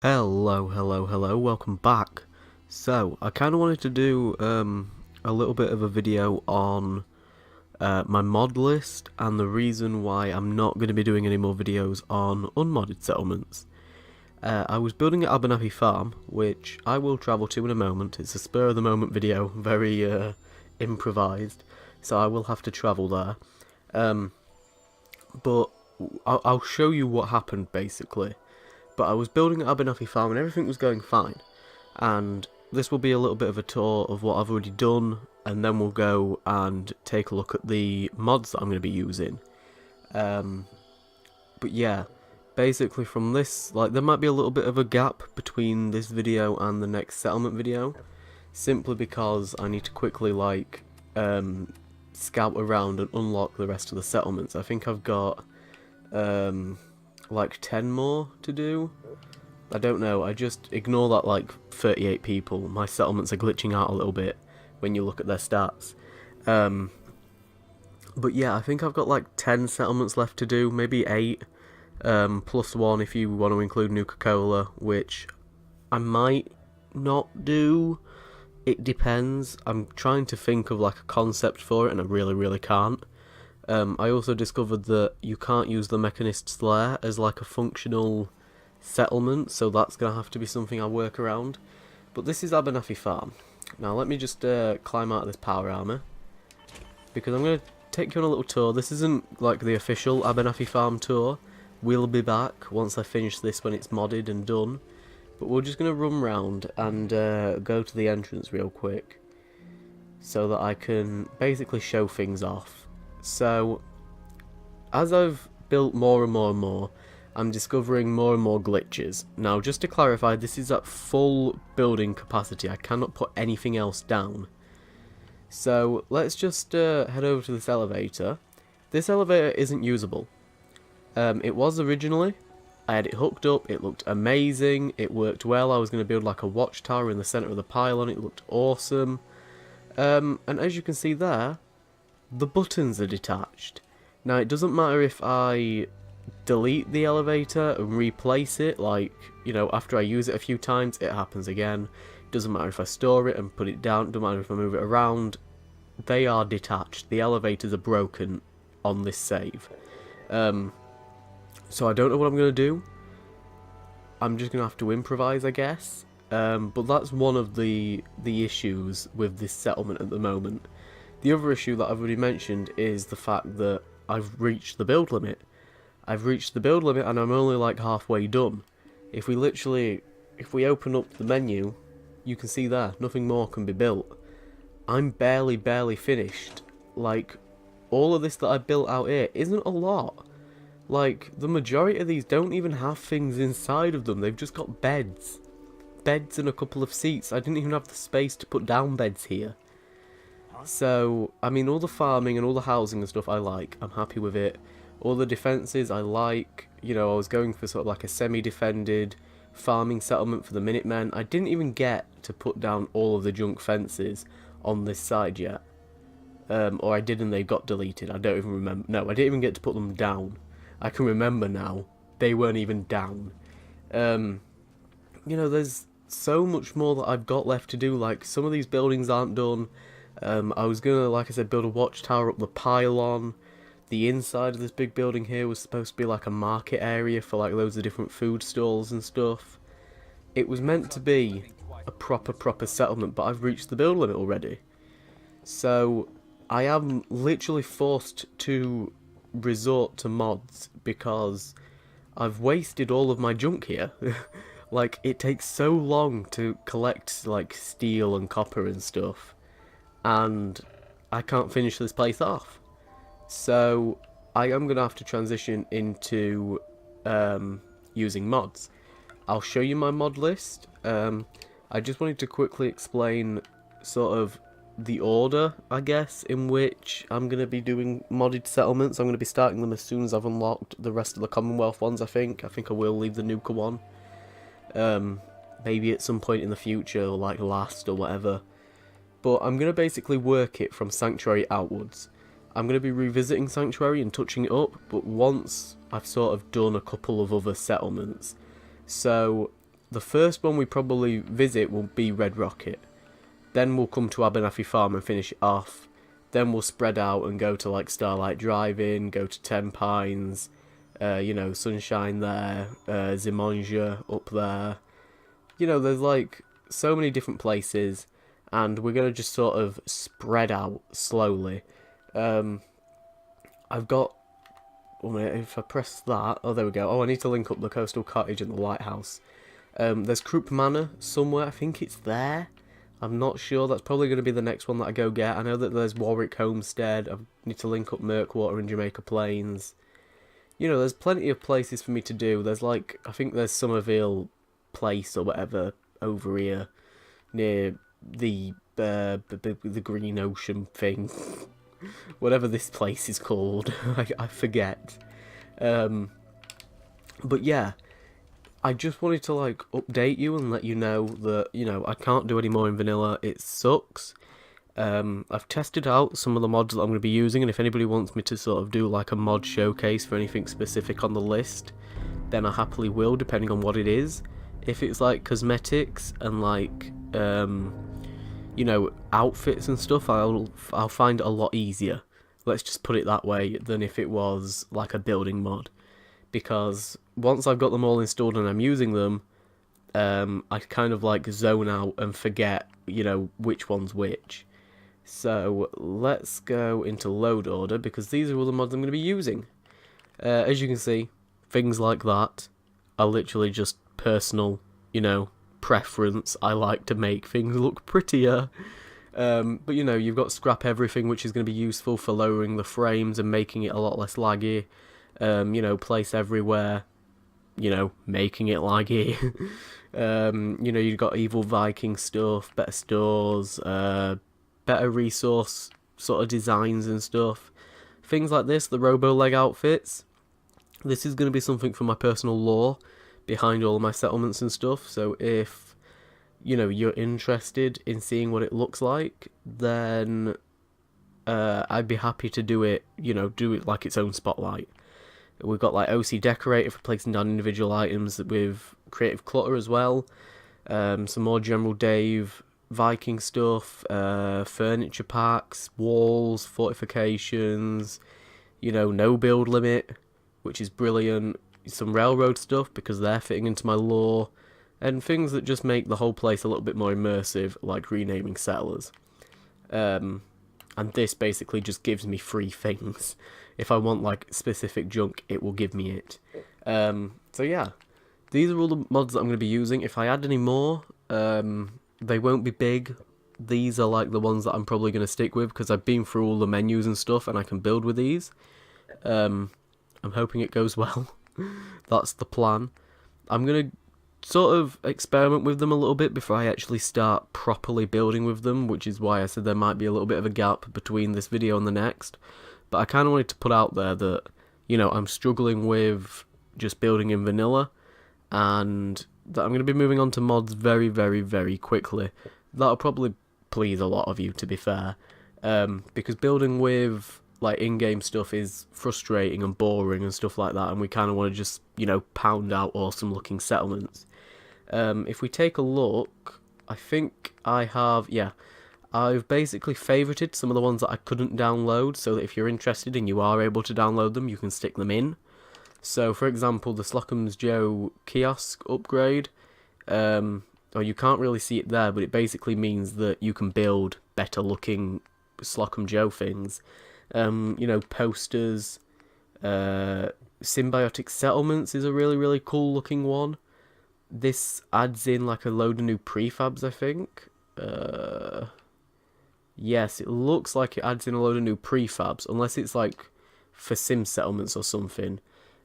Hello, welcome back. So, I kind of wanted to do a little bit of a video on my mod list and the reason why I'm not going to be doing any more videos on unmodded settlements. I was building at Abernathy Farm, which I will travel to in a moment. It's a spur of the moment video, very improvised, so I will have to travel there. But I'll show you what happened basically. But I was building at Abernathy Farm and everything was going fine. And this will be a little bit of a tour of what I've already done, and then we'll go and take a look at the mods that I'm going to be using. But yeah, basically from this, like, there might be a little bit of a gap between this video and the next settlement video, simply because I need to quickly, like, scout around and unlock the rest of the settlements. I think I've got like 10 more to do. I don't know, I just ignore that like 38 people. My settlements are glitching out a little bit when you look at their stats. But yeah, I think I've got like 10 settlements left to do, maybe 8, plus 1 if you want to include Nuka-Cola, which I might not do. It depends. I'm trying to think of like a concept for it and I really can't. I also discovered that you can't use the Mechanist's Lair as like a functional settlement, so that's going to have to be something I work around. But this is Abernathy Farm. Now let me just climb out of this power armor, because I'm going to take you on a little tour. This isn't like the official Abernathy Farm tour. We'll be back once I finish this when it's modded and done. But we're just going to run round and go to the entrance real quick, so that I can basically show things off. So, as I've built more and more, I'm discovering more and more glitches. Now, just to clarify, this is at full building capacity. I cannot put anything else down. So, let's just head over to this elevator. This elevator isn't usable. It was originally. I had it hooked up. It looked amazing. It worked well. I was going to build like a watchtower in the center of the pylon. It looked awesome. And as you can see there, the buttons are detached. Now it doesn't matter if I delete the elevator and replace it, like, you know, after I use it a few times it happens again. It doesn't matter if I store it and put it down, it doesn't matter if I move it around, they are detached. The elevators are broken on this save. So I don't know what I'm going to do. I'm just going to have to improvise, I guess. But that's one of the issues with this settlement at the moment. The other issue that I've already mentioned is the fact that I've reached the build limit. I've reached the build limit and I'm only like halfway done. If we open up the menu, you can see there, nothing more can be built. I'm barely finished. Like, all of this that I built out here isn't a lot. Like, the majority of these don't even have things inside of them, they've just got beds. Beds and a couple of seats. I didn't even have the space to put down beds here. So, I mean, all the farming and all the housing and stuff I like. I'm happy with it. All the defences I like. You know, I was going for sort of like a semi-defended farming settlement for the Minutemen. I didn't even get to put down all of the junk fences on this side yet. Or I did and they got deleted. I don't even remember. No, I didn't even get to put them down. I can remember now. They weren't even down. You know, there's so much more that I've got left to do. Like, some of these buildings aren't done. I was gonna, like I said, build a watchtower up the pylon. The inside of this big building here was supposed to be like a market area for like loads of different food stalls and stuff. It was meant to be a proper settlement, but I've reached the build limit already. So I am literally forced to resort to mods because I've wasted all of my junk here. Like, it takes so long to collect like steel and copper and stuff, and I can't finish this place off. So I am going to have to transition into using mods. I'll show you my mod list. I just wanted to quickly explain sort of the order, I guess, in which I'm going to be doing modded settlements. I'm going to be starting them as soon as I've unlocked the rest of the Commonwealth ones, I think. I think I will leave the Nuka one. Maybe at some point in the future, or like last, or whatever. But I'm going to basically work it from Sanctuary outwards. I'm going to be revisiting Sanctuary and touching it up, but once I've sort of done a couple of other settlements. So the first one we probably visit will be Red Rocket. Then we'll come to Abernathy Farm and finish it off. Then we'll spread out and go to like Starlight Drive-In, go to Ten Pines, you know, Sunshine there, Zimonja up there. You know, there's like so many different places, and we're going to just sort of spread out slowly. I've got, if I press that, oh, there we go. Oh, I need to link up the Coastal Cottage and the Lighthouse. There's Croup Manor somewhere, I think it's there. I'm not sure, that's probably going to be the next one that I go get. I know that there's Warwick Homestead, I need to link up Mirkwater and Jamaica Plains. You know, there's plenty of places for me to do. There's like, I think there's Somerville Place or whatever over here, near the Green Ocean thing. Whatever this place is called, I forget. But yeah, I just wanted to like update you and let you know that, you know, I can't do any more in vanilla. It sucks. I've tested out some of the mods that I'm going to be using, and if anybody wants me to sort of do like a mod showcase for anything specific on the list, then I happily will, depending on what it is. If it's like cosmetics and like you know, outfits and stuff, I'll find it a lot easier, let's just put it that way, than if it was like a building mod. Because once I've got them all installed and I'm using them, I kind of like zone out and forget, you know, which one's which. So let's go into load order, because these are all the mods I'm going to be using. As you can see, things like that are literally just personal, you know, preference. I like to make things look prettier. But you know, you've got Scrap Everything, which is going to be useful for lowering the frames and making it a lot less laggy. You know, Place Everywhere, you know, making it laggy. You know, you've got Evil Viking stuff, better stores, better resource sort of designs and stuff. Things like this, the Robo Leg outfits. This is going to be something for my personal lore behind all of my settlements and stuff. So if, you know, you're interested in seeing what it looks like, then I'd be happy to do it, you know, do it like its own spotlight. We've got like OC Decorator for placing down individual items with Creative Clutter as well. Some more General Dave Viking stuff, furniture packs, walls, fortifications, you know, no build limit, which is brilliant. Some railroad stuff, because they're fitting into my lore, and things that just make the whole place a little bit more immersive, like renaming settlers. And this basically just gives me free things. If I want like specific junk, it will give me it. So yeah, these are all the mods that I'm going to be using. If I add any more, they won't be big. These are like the ones that I'm probably going to stick with, because I've been through all the menus and stuff and I can build with these. I'm hoping it goes well. That's the plan. I'm going to sort of experiment with them a little bit before I actually start properly building with them, which is why I said there might be a little bit of a gap between this video and the next. But I kind of wanted to put out there that, you know, I'm struggling with just building in vanilla, and that I'm going to be moving on to mods very, very, very quickly. That'll probably please a lot of you, to be fair, because building with like in-game stuff is frustrating and boring and stuff like that, and we kind of want to just, you know, pound out awesome looking settlements. If we take a look, I think I have, yeah, I've basically favorited some of the ones that I couldn't download, so that if you're interested and you are able to download them, you can stick them in. So for example, the Slockham's Joe kiosk upgrade, or you can't really see it there, but it basically means that you can build better looking Slockham Joe things. You know, posters, Symbiotic Settlements is a really, really cool looking one. This adds in like a load of new prefabs, I think. Yes, it looks like it adds in a load of new prefabs, unless it's like for sim settlements or something.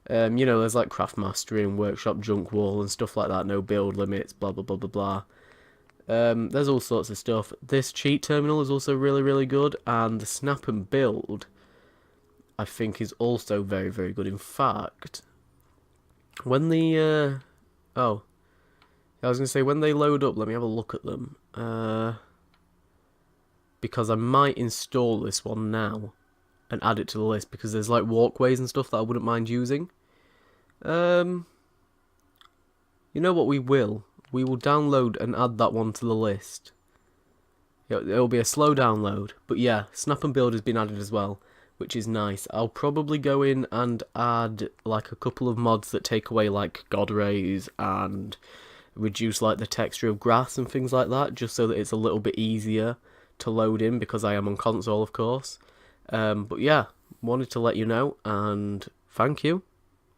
You know, there's like Craft Mastery and Workshop Junk Wall and stuff like that, no build limits, blah blah blah blah blah. There's all sorts of stuff. This cheat terminal is also really, really good, and the Snap and Build, I think, is also very, very good. In fact, when the, oh, I was going to say, when they load up, let me have a look at them, because I might install this one now and add it to the list, because there's like walkways and stuff that I wouldn't mind using. You know what, we will. we will download and add that one to the list. It'll be a slow download, but yeah, Snap and Build has been added as well, which is nice. I'll probably go in and add like a couple of mods that take away like God rays and reduce like the texture of grass and things like that, just so that it's a little bit easier to load in, because I am on console, of course. But yeah, wanted to let you know, and thank you,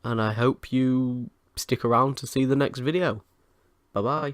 and I hope you stick around to see the next video. Bye bye.